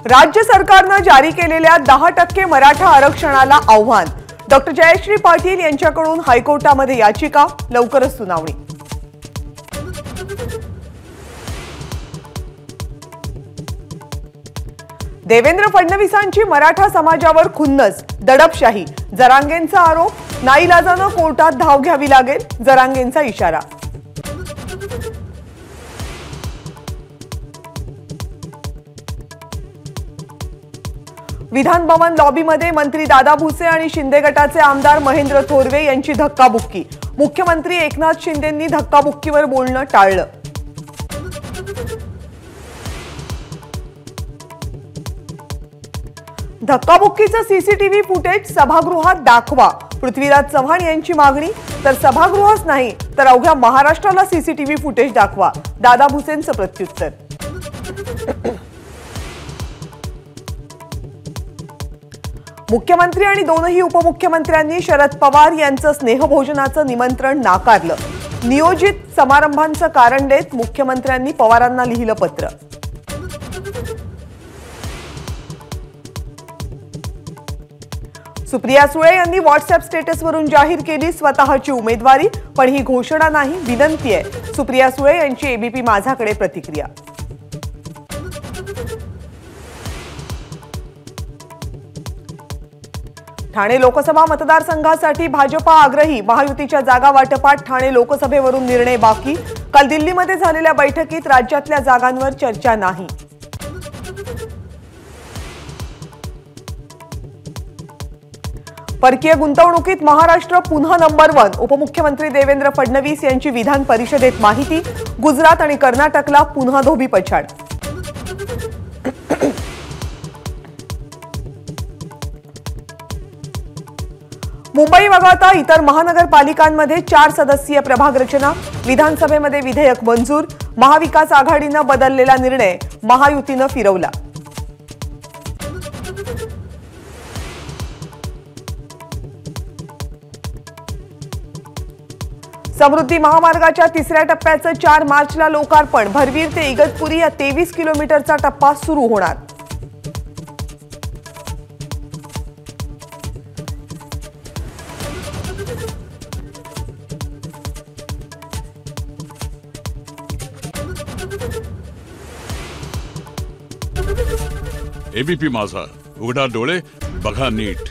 राज्य सरकारने जारी केलेल्या 10% मराठा आरक्षणाला आव्हान। डॉक्टर जयश्री पाटील यांच्याकडून हायकोर्टामध्ये याचिका, लवकरच सुनावणी। देवेंद्र फडणवीसांची मराठा समाजावर खुन्नस, दडपशाही, जरांगेंचा आरोप, नाईलाजाने कोर्टात धाव घ्यावी लागेल, जरांगेंचा इशारा। विधान भवन लॉबीमध्ये मंत्री दादा भुसे आणि शिंदे गटाचे आमदार महेंद्र थोरवे यांची धक्काबुक्की। मुख्यमंत्री एकनाथ शिंदेंनी धक्काबुक्कीवर बोलणं टाळलं। धक्काबुक्कीचं सीसीटीव्ही फुटेज सभागृहात दाखवा, पृथ्वीराज चव्हाण यांची मागणी। तर सभागृहच नाही तर अवघ्या महाराष्ट्राला सीसीटीव्ही फुटेज दाखवा, दादा भुसेंचं प्रत्युत्तर। मुख्यमंत्री आणि दोनही उपमुख्यमंत्र्यांनी शरद पवार यांचं स्नेहभोजनाचं निमंत्रण नाकारलं। नियोजित समारंभांचं कारण देत मुख्यमंत्र्यांनी पवारांना लिहिलं पत्र। सुप्रिया सुळे यांनी व्हॉट्सअप स्टेटसवरून जाहीर केली स्वतःची उमेदवारी, पण ही घोषणा नाही, विनंती आहे। सुप्रिया सुळे यांची एबीपी माझाकडे प्रतिक्रिया। ठाणे लोकसभा मतदारसंघासाठी भाजपा आग्रही, महायुतीच्या जागा वाटपात ठाणे लोकसभेवरून निर्णय बाकी। काल दिल्लीमध्ये झालेल्या बैठकीत राज्यातल्या जागांवर चर्चा नाही। परकीय गुंतवणुकीत महाराष्ट्र पुन्हा नंबर 1, उपमुख्यमंत्री देवेंद्र फडणवीस यांची विधान परिषदेत माहिती। गुजरात आणि कर्नाटकला पुन्हा धोबीपछाड। मुंबई वगळता इतर महानगरपालिकांमध्ये 4 सदस्यीय प्रभाग रचना। विधानसभेमध्ये विधेयक मंजूर। महाविकास आघाडीनं बदललेला निर्णय महायुतीनं फिरवला। समृद्धी महामार्गाच्या 3ऱ्या टप्प्याचं 4 मार्चला लोकार्पण। भरवीर ते इगतपुरी या 23 किलोमीटरचा टप्पा सुरू होणार। एबीपी माझा, उघडा डोळे बघा नीट।